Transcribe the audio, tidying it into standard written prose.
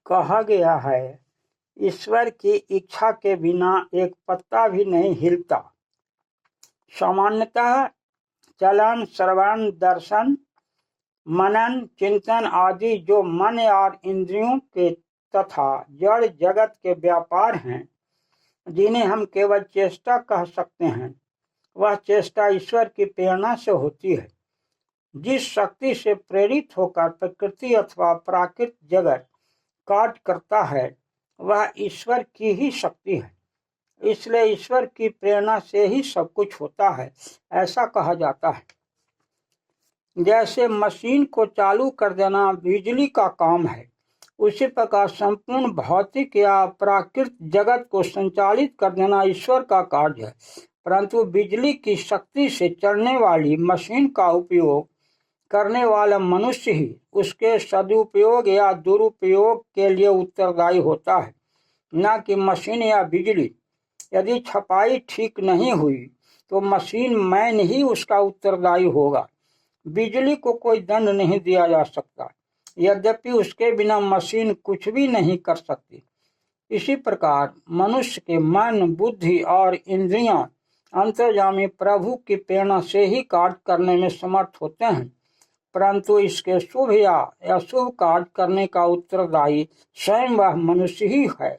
कहा गया है, ईश्वर की इच्छा के बिना एक पत्ता भी नहीं हिलता। सामान्यतः चलन, श्रवण, दर्शन, मनन, चिंतन आदि जो मन और इंद्रियों के तथा जड़ जगत के व्यापार हैं, जिन्हें हम केवल चेष्टा कह सकते हैं, वह चेष्टा ईश्वर की प्रेरणा से होती है। जिस शक्ति से प्रेरित होकर प्रकृति अथवा प्राकृतिक जगत कार्य करता है, वह ईश्वर की ही शक्ति है। इसलिए ईश्वर की प्रेरणा से ही सब कुछ होता है, ऐसा कहा जाता है। जैसे मशीन को चालू कर देना बिजली का काम है, उसी प्रकार संपूर्ण भौतिक या प्राकृतिक जगत को संचालित कर देना ईश्वर का कार्य है। परंतु बिजली की शक्ति से चलने वाली मशीन का उपयोग करने वाला मनुष्य ही उसके सदुपयोग या दुरुपयोग के लिए उत्तरदायी होता है, न कि मशीन या बिजली। यदि छपाई ठीक नहीं हुई तो मशीन मैन ही उसका उत्तरदायी होगा। बिजली को कोई दंड नहीं दिया जा सकता, यद्यपि उसके बिना मशीन कुछ भी नहीं कर सकती। इसी प्रकार मनुष्य के मन, बुद्धि और इंद्रियां अंतर्यामी प्रभु की प्रेरणा से ही कार्य करने में समर्थ होते हैं, परंतु इसके शुभ या अशुभ कार्य करने का उत्तरदायी स्वयं वह मनुष्य ही है।